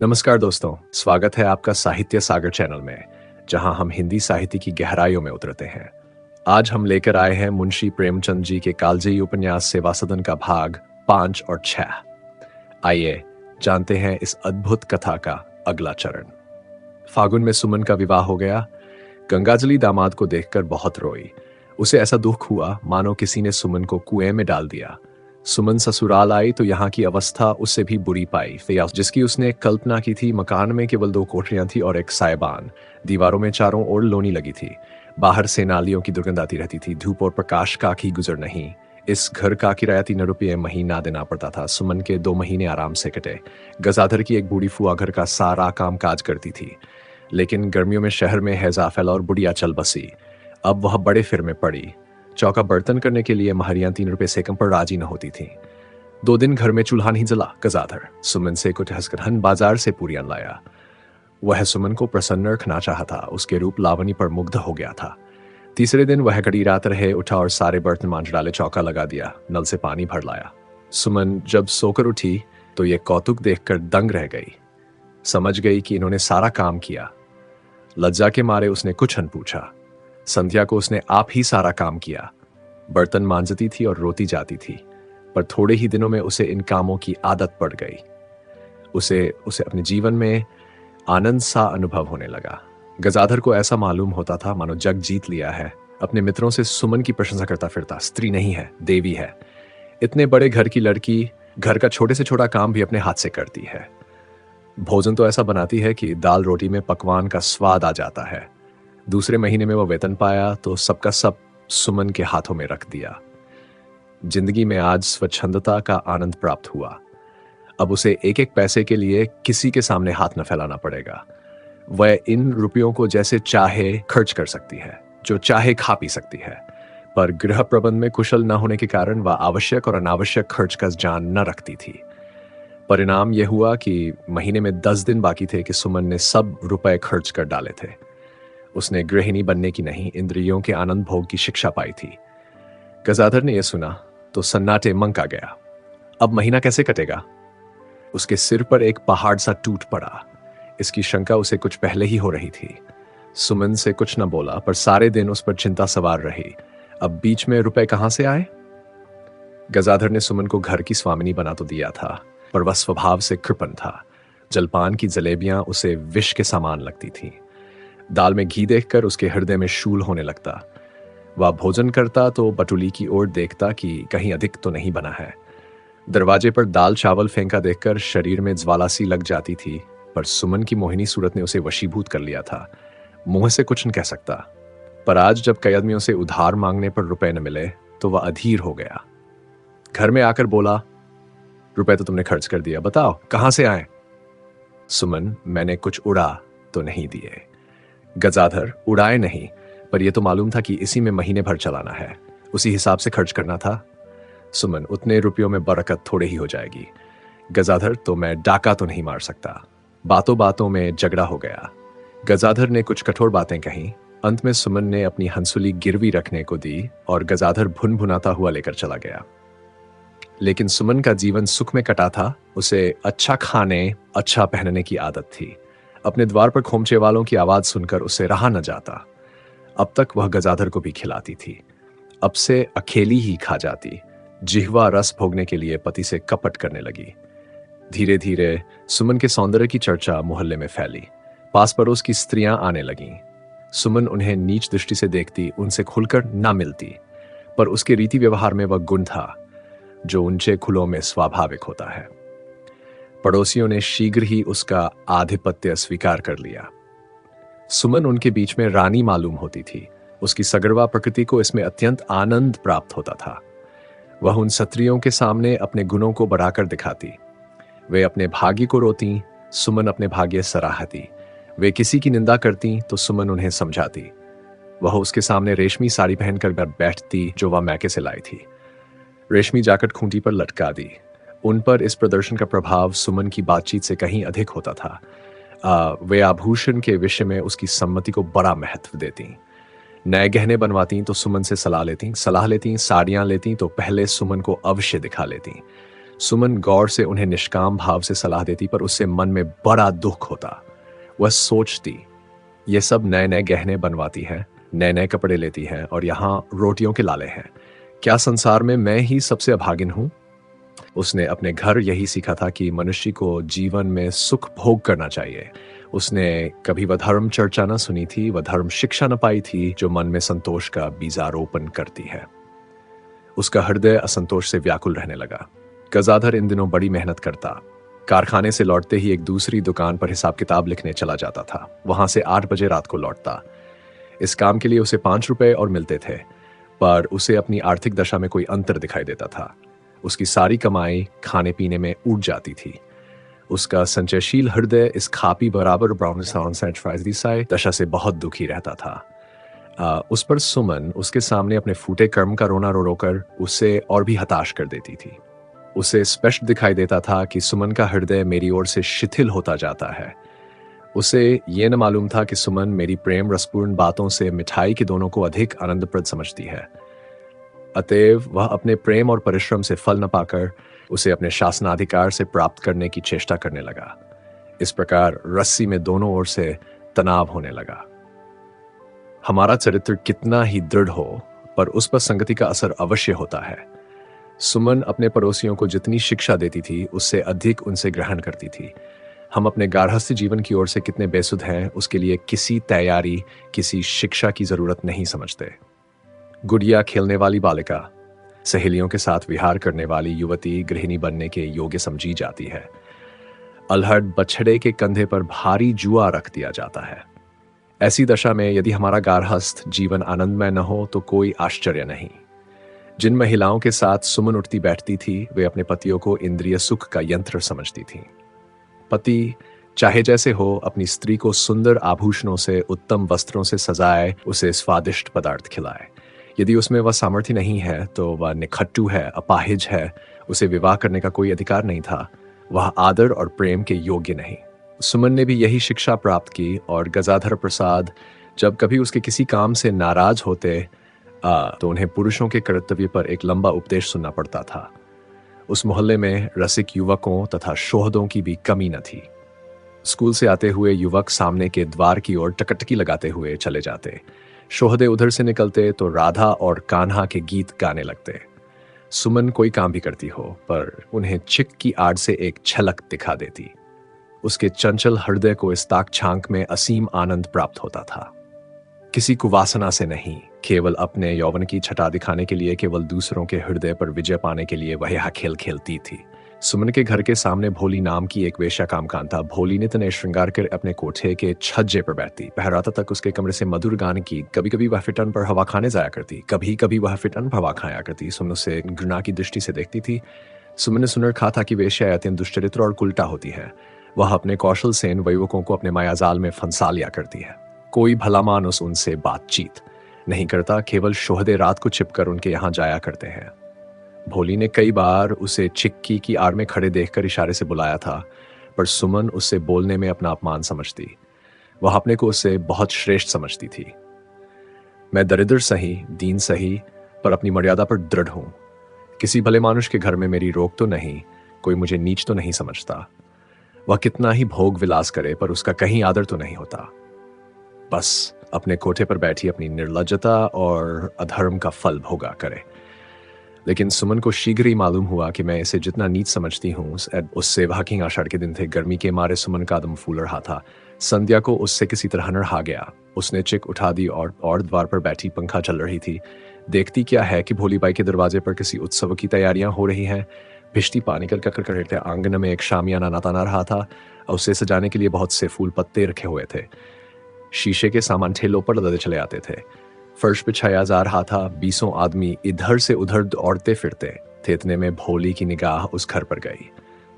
नमस्कार दोस्तों, स्वागत है आपका साहित्य सागर चैनल में, जहां हम हिंदी साहित्य की गहराइयों में उतरते हैं। आज हम लेकर आए हैं मुंशी प्रेमचंद जी के कालजयी उपन्यास सेवा सदन का भाग 5 और 6। आइए जानते हैं इस अद्भुत कथा का अगला चरण। फागुन में सुमन का विवाह हो गया। गंगाजली दामाद को देखकर बहुत रोई। उसे ऐसा दुख हुआ मानो किसी ने सुमन को कुएं में डाल दिया। सुमन ससुराल आई तो यहाँ की अवस्था उससे भी बुरी पाई। फियाज जिसकी उसने कल्पना की थी, मकान में केवल 2 कोठरियां थी और एक सायबान। दीवारों में चारों ओर लोनी लगी थी। बाहर से नालियों की दुर्गंध आती रहती थी। धूप और प्रकाश का ही गुजर नहीं। इस घर का किराया 3 रुपये महीना देना पड़ता था। सुमन के 2 महीने आराम से कटे। गजाधर की एक बूढ़ी फुआ घर का सारा काम काज करती थी, लेकिन गर्मियों में शहर में हैजा फैला और बुढ़िया चल बसी। अब वह बड़े फिर में पड़ी। चौका बर्तन करने के लिए महरियां 3 रुपये से कम पर राजी न होती थीं। 2 दिन घर में चूल्हा नहीं जला। गजाधर सुमन से कुछ हंसकर बाजार से पूरियां लाया। वह सुमन को प्रसन्न रखना चाहता। उसके रूप लावणी पर मुग्ध हो गया था। तीसरे दिन वह घड़ी रात रहे, उठा और सारे बर्तन मांज डाले, चौका लगा दिया, नल से पानी भर लाया। सुमन जब सोकर उठी तो ये कौतुक देखकर दंग रह गई। समझ गई कि इन्होंने सारा काम किया। लज्जा के मारे उसने कुछ न पूछा। संध्या को उसने आप ही सारा काम किया। बर्तन मांजती थी और रोती जाती थी, पर थोड़े ही दिनों में उसे इन कामों की आदत पड़ गई। उसे अपने जीवन में आनंद सा अनुभव होने लगा। गजाधर को ऐसा मालूम होता था मानो जग जीत लिया है। अपने मित्रों से सुमन की प्रशंसा करता फिरता। स्त्री नहीं है, देवी है। इतने बड़े घर की लड़की घर का छोटे से छोटा काम भी अपने हाथ से करती है। भोजन तो ऐसा बनाती है कि दाल रोटी में पकवान का स्वाद आ जाता है। दूसरे महीने में वह वेतन पाया तो सबका सब सुमन के हाथों में रख दिया। जिंदगी में आज स्वच्छंदता का आनंद प्राप्त हुआ। अब उसे एक एक पैसे के लिए किसी के सामने हाथ न फैलाना पड़ेगा। वह इन रुपयों को जैसे चाहे खर्च कर सकती है, जो चाहे खा पी सकती है। पर गृह प्रबंध में कुशल न होने के कारण वह आवश्यक और अनावश्यक खर्च का जान न रखती थी। परिणाम यह हुआ कि महीने में 10 दिन बाकी थे कि सुमन ने सब रुपए खर्च कर डाले थे। उसने गृहिणी बनने की नहीं, इंद्रियों के आनंद भोग की शिक्षा पाई थी। गजाधर ने यह सुना तो सन्नाटे मंका गया। अब महीना कैसे कटेगा? उसके सिर पर एक पहाड़ सा टूट पड़ा। इसकी शंका उसे कुछ पहले ही हो रही थी। सुमन से कुछ न बोला, पर सारे दिन उस पर चिंता सवार रही। अब बीच में रुपए कहां से आए? गजाधर ने सुमन को घर की स्वामिनी बना तो दिया था, पर वह स्वभाव से कृपण था। जलपान की जलेबियां उसे विष के समान लगती थीं। दाल में घी देखकर उसके हृदय में शूल होने लगता। वह भोजन करता तो बटुली की ओर देखता कि कहीं अधिक तो नहीं बना है। दरवाजे पर दाल चावल फेंका देखकर शरीर में ज्वाला सी लग जाती थी, पर सुमन की मोहिनी सूरत ने उसे वशीभूत कर लिया था। मुंह से कुछ न कह सकता, पर आज जब कई आदमियों से उधार मांगने पर रुपए न मिले तो वह अधीर हो गया। घर में आकर बोला, रुपए तो तुमने खर्च कर दिया, बताओ कहां से आए? सुमन, मैंने कुछ उड़ा तो नहीं दिए। गजाधर, उड़ाए नहीं, पर यह तो मालूम था कि इसी में महीने भर चलाना है, उसी हिसाब से खर्च करना था। सुमन, उतने रुपयों में बरकत थोड़े ही हो जाएगी। गजाधर, तो मैं डाका तो नहीं मार सकता। बातों बातों में झगड़ा हो गया। गजाधर ने कुछ कठोर बातें कहीं। अंत में सुमन ने अपनी हंसुली गिरवी रखने को दी और गजाधर भुन भुनाता हुआ लेकर चला गया। लेकिन सुमन का जीवन सुख में कटा था। उसे अच्छा खाने, अच्छा पहनने की आदत थी। अपने द्वार पर खोमचे वालों की आवाज सुनकर उसे रहा न जाता। अब तक वह गजाधर को भी खिलाती थी, अब से अकेली ही खा जाती। जिह्वा रस भोगने के लिए पति से कपट करने लगी। धीरे धीरे सुमन के सौंदर्य की चर्चा मोहल्ले में फैली। पास पड़ोस की स्त्रियां आने लगीं। सुमन उन्हें नीच दृष्टि से देखती, उनसे खुलकर ना मिलती, पर उसके रीति व्यवहार में वह गुण था जो ऊंचे खुलों में स्वाभाविक होता है। पड़ोसियों ने शीघ्र ही उसका आधिपत्य स्वीकार कर लिया। सुमन उनके बीच में रानी मालूम होती थी। उसकी सगर्वा प्रकृति को इसमें अत्यंत आनंद प्राप्त होता था। वह उन स्त्रियों के सामने अपने गुणों को बढ़ाकर दिखाती। वे अपने भाग्य को रोती, सुमन अपने भाग्य सराहती। वे किसी की निंदा करती तो सुमन उन्हें समझाती। वह उसके सामने रेशमी साड़ी पहनकर बैठती जो वह मैके से लाई थी। रेशमी जाकट खूंटी पर लटका दी। उन पर इस प्रदर्शन का प्रभाव सुमन की बातचीत से कहीं अधिक होता था। वे आभूषण के विषय में उसकी सम्मति को बड़ा महत्व देती। नए गहने बनवाती तो सुमन से सलाह लेती, साड़ियां लेती तो पहले सुमन को अवश्य दिखा लेती। सुमन गौर से उन्हें निष्काम भाव से सलाह देती, पर उससे मन में बड़ा दुख होता। वह सोचती, ये सब नए नए गहने बनवाती है, नए नए कपड़े लेती है, और यहाँ रोटियों के लाले हैं। क्या संसार में मैं ही सबसे अभागिन हूं? उसने अपने घर यही सीखा था कि मनुष्य को जीवन में सुख भोग करना चाहिए। उसने कभी वह धर्म चर्चा न सुनी थी, वह धर्म शिक्षा न पाई थी जो मन में संतोष का बीजारोपण करती है। उसका हृदय असंतोष से व्याकुल रहने लगा। गजाधर इन दिनों बड़ी मेहनत करता। कारखाने से लौटते ही एक दूसरी दुकान पर हिसाब किताब लिखने चला जाता था। वहां से 8 बजे रात को लौटता। इस काम के लिए उसे 5 रुपए और मिलते थे, पर उसे अपनी आर्थिक दशा में कोई अंतर दिखाई देता था। उसकी सारी कमाई खाने पीने में उड़ जाती थी। उसका संचयशील हृदय इस खापी बराबर ब्राउन फ्राइज दशा से बहुत दुखी रहता था। उस पर सुमन उसके सामने अपने फूटे कर्म का रोना रो रोकर उसे और भी हताश कर देती थी। उसे स्पष्ट दिखाई देता था कि सुमन का हृदय मेरी ओर से शिथिल होता जाता है। उसे यह न मालूम था कि सुमन मेरी प्रेम रसपूर्ण बातों से मिठाई के दोनों को अधिक आनंदप्रद समझती है। अतएव वह अपने प्रेम और परिश्रम से फल न पाकर उसे अपने शासनाधिकार से प्राप्त करने की चेष्टा करने लगा। इस प्रकार रस्सी में दोनों ओर से तनाव होने लगा। हमारा चरित्र कितना ही दृढ़ हो, पर उस पर संगति का असर अवश्य होता है। सुमन अपने पड़ोसियों को जितनी शिक्षा देती थी, उससे अधिक उनसे ग्रहण करती थी। हम अपने गार्हस्थ्य जीवन की ओर से कितने बेसुध हैं, उसके लिए किसी तैयारी, किसी शिक्षा की जरूरत नहीं समझते। गुड़िया खेलने वाली बालिका, सहेलियों के साथ विहार करने वाली युवती गृहिणी बनने के योग्य समझी जाती है। अल्हड़ बछड़े के कंधे पर भारी जुआ रख दिया जाता है। ऐसी दशा में यदि हमारा गार्हस्थ जीवन आनंदमय न हो तो कोई आश्चर्य नहीं। जिन महिलाओं के साथ सुमन उठती बैठती थी, वे अपने पतियों को इंद्रिय सुख का यंत्र समझती थीं। पति चाहे जैसे हो, अपनी स्त्री को सुंदर आभूषणों से, उत्तम वस्त्रों से सजाए, उसे स्वादिष्ट पदार्थ खिलाए। यदि उसमें वह सामर्थ्य नहीं है तो वह निखट्टू है, अपाहिज है, उसे विवाह करने का कोई अधिकार नहीं था। वह आदर और प्रेम के योग्य नहीं। सुमन ने भी यही शिक्षा प्राप्त की, और गजाधर प्रसाद जब कभी उसके किसी काम से नाराज होते तो उन्हें पुरुषों के कर्तव्य पर एक लंबा उपदेश सुनना पड़ता था। उस मोहल्ले में रसिक युवकों तथा शोहदों की भी कमी न थी। स्कूल से आते हुए युवक सामने के द्वार की ओर टकटकी लगाते हुए चले जाते। शोहदे उधर से निकलते तो राधा और कान्हा के गीत गाने लगते। सुमन कोई काम भी करती हो, पर उन्हें चिक की आड़ से एक छलक दिखा देती। उसके चंचल हृदय को इस ताक छांक में असीम आनंद प्राप्त होता था। किसी कुवासना से नहीं, केवल अपने यौवन की छटा दिखाने के लिए, केवल दूसरों के हृदय पर विजय पाने के लिए वह यह खेल खेलती थी। सुमन के घर के सामने भोली नाम की एक वेश्या कामकान था। भोली ने तने श्रृंगार कर अपने कोठे के छज्जे पर बैठती। पहराता तक उसके कमरे से मधुर गान की। कभी कभी वह फिटन पर हवा खाने जाया करती, कभी कभी वह फिटन पर हवा खाया करती। सुमन उसे घृणा की दृष्टि से देखती थी। सुमन ने सुनर कहा था कि वेश्या अत्यंत दुष्चरित्र और उल्टा होती है। वह अपने कौशल से इन युवकों को अपने मायाजाल में फंसा लिया करती है। कोई भला मानुस उनसे बातचीत नहीं करता, केवल शोहदे रात को छिपकर उनके यहाँ जाया करते हैं। भोली ने कई बार उसे चिक्की की आड़ में खड़े देखकर इशारे से बुलाया था, पर सुमन उससे बोलने में अपना अपमान समझती। वह अपने को उससे बहुत श्रेष्ठ समझती थी। मैं दरिद्र सही, दीन सही, पर अपनी मर्यादा पर दृढ़ हूं। किसी भले मानुष के घर में मेरी रोक तो नहीं, कोई मुझे नीच तो नहीं समझता। वह कितना ही भोग विलास करे, पर उसका कहीं आदर तो नहीं होता। बस अपने कोठे पर बैठी अपनी निर्लज्जता और अधर्म का फल भोगा करे। लेकिन सुमन को शीघ्र ही मालूम हुआ कि मैं इसे जितना नीच समझती हूँ, उससे भाकिंग आषाढ़ के दिन थे। गर्मी के मारे सुमन का दम फूल रहा था। संध्या को उससे किसी तरह नढ़ा गया। उसने चिक उठा दी और द्वार पर बैठी पंखा चल रही थी। देखती क्या है कि भोली बाई के दरवाजे पर किसी उत्सव की तैयारियां हो रही हैं। भिश्ती पानी कर आंगन में एक शामियाना नाताना रहा था और उसे सजाने के लिए बहुत से फूल पत्ते रखे हुए थे। शीशे के सामान ठेलों पर लदे चले आते थे। फर्श बिछाया जा रहा था। 20 आदमी इधर से उधर दौड़ते फिरते थे। इतने में भोली की निगाह उस घर पर गई।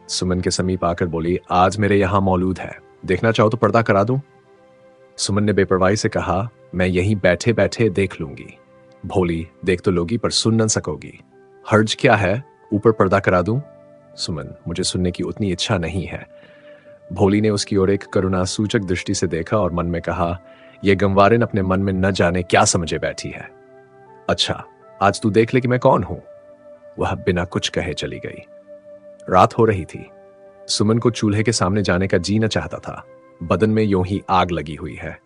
सुमन के समीप आकर बोली, आज मेरे यहाँ मौलूद है, देखना चाहो तो पर्दा करा दूं? सुमन ने बेपरवाही से कहा, मैं यहीं बैठे बैठे देख लूंगी। भोली, देख तो लोगी पर सुन न सकोगी। हर्ज क्या है, ऊपर पर्दा करा दूं? सुमन, मुझे सुनने की उतनी इच्छा नहीं है। भोली ने उसकी ओर एक करुणा सूचक दृष्टि से देखा और मन में कहा, यह गंवारिन अपने मन में न जाने क्या समझे बैठी है। अच्छा, आज तू देख ले कि मैं कौन हूं। वह बिना कुछ कहे चली गई। रात हो रही थी। सुमन को चूल्हे के सामने जाने का जी न चाहता था। बदन में यूं ही आग लगी हुई है।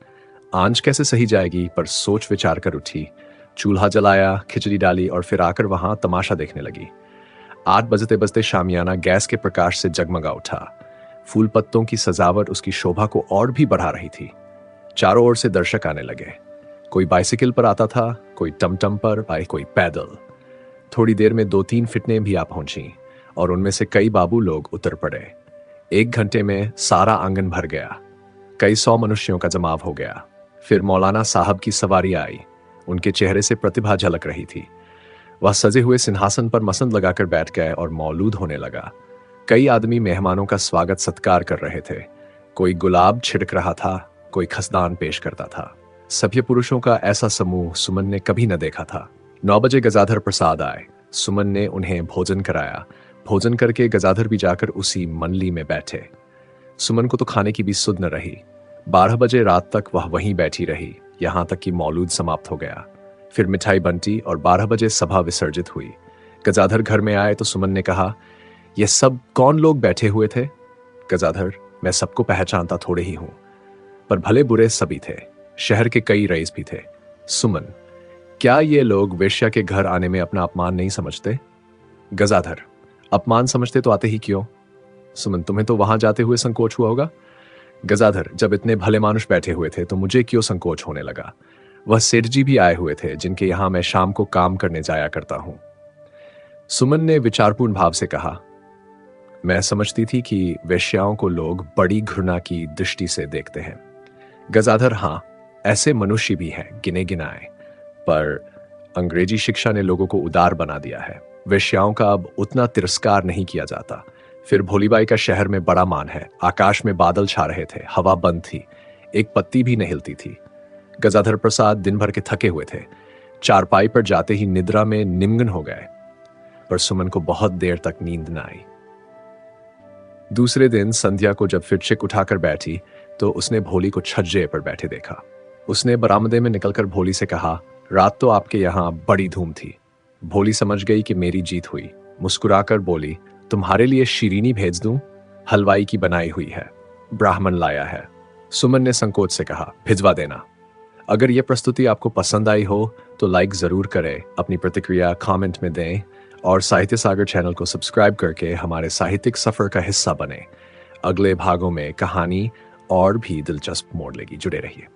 आंच कैसे सही जाएगी, पर सोच विचार कर उठी। चूल्हा जलाया, खिचड़ी डाली और फिर आकर वहां तमाशा देखने लगी। 8 बजते बजते शामियाना गैस के प्रकाश से जगमगा उठा। फूल पत्तों की सजावट उसकी शोभा को और भी बढ़ा रही थी। चारों ओर से दर्शक आने लगे। कोई बाइसिकल पर आता था, कोई टमटम पर, कोई पैदल। थोड़ी देर में 2-3 फिटनें भी आ पहुंची और उनमें से कई बाबू लोग उतर पड़े। 1 घंटे में सारा आंगन भर गया। कई 100 मनुष्यों का जमाव हो गया। फिर मौलाना साहब की सवारी आई। उनके चेहरे से प्रतिभा झलक रही थी। वह सजे हुए सिंहासन पर मसंद लगाकर बैठ गए और मौलूद होने लगा। कई आदमी मेहमानों का स्वागत सत्कार कर रहे थे। कोई गुलाब छिड़क रहा था, कोई खसदान पेश करता था। सभ्य पुरुषों का ऐसा समूह सुमन ने कभी न देखा था। 9 बजे गजाधर प्रसाद आए। सुमन ने उन्हें भोजन कराया। भोजन करके गजाधर भी जाकर उसी मंडली में बैठे। सुमन को तो खाने की भी सुध न रही। 12 बजे रात तक वह वहीं बैठी रही, यहां तक कि मौलूद समाप्त हो गया। फिर मिठाई बंटी और 12 बजे सभा विसर्जित हुई। गजाधर घर में आए तो सुमन ने कहा, ये सब कौन लोग बैठे हुए थे? गजाधर, मैं सबको पहचानता थोड़े ही हूं, पर भले बुरे सभी थे। शहर के कई रईस भी थे। सुमन, क्या ये लोग वेश्या के घर आने में अपना अपमान नहीं समझते? गजाधर, अपमान समझते तो आते ही क्यों? सुमन, तुम्हें तो वहां जाते हुए संकोच हुआ होगा। गजाधर, जब इतने भले मानुष बैठे हुए थे तो मुझे क्यों संकोच होने लगा? वह सेठ जी भी आए हुए थे, जिनके यहां मैं शाम को काम करने जाया करता हूं। सुमन ने विचारपूर्ण भाव से कहा, मैं समझती थी कि वेश्याओं को लोग बड़ी घृणा की दृष्टि से देखते हैं। गजाधर, हां, ऐसे मनुष्य भी हैं, गिने गिनाए, पर अंग्रेजी शिक्षा ने लोगों को उदार बना दिया है। वेश्याओं का अब उतना तिरस्कार नहीं किया जाता। फिर भोलीबाई का शहर में बड़ा मान है। आकाश में बादल छा रहे थे, हवा बंद थी, एक पत्ती भी नहीं हिलती थी। गजाधर प्रसाद दिन भर के थके हुए थे। चारपाई पर जाते ही निद्रा में निमग्न हो गए, पर सुमन को बहुत देर तक नींद न आई। दूसरे दिन संध्या को जब फिर चिक उठाकर बैठी तो उसने भोली को छज्जे पर बैठे देखा। उसने बरामदे में निकलकर भोली से कहा, रात तो आपके यहां बड़ी धूम थी। भोली समझ गई कि मेरी जीत हुई। मुस्कुराकर बोली, तुम्हारे लिए शीरीनी भेज दूं? हलवाई की बनाई हुई है, ब्राह्मण लाया है। सुमन ने संकोच से कहा, भिजवा देना। अगर यह प्रस्तुति आपको पसंद आई हो तो लाइक जरूर करें, अपनी प्रतिक्रिया कमेंट में दें और साहित्य सागर चैनल को सब्सक्राइब करके हमारे साहित्यिक सफर का हिस्सा बने। अगले भागों में कहानी और भी दिलचस्प मोड़ लेगी। जुड़े रहिए।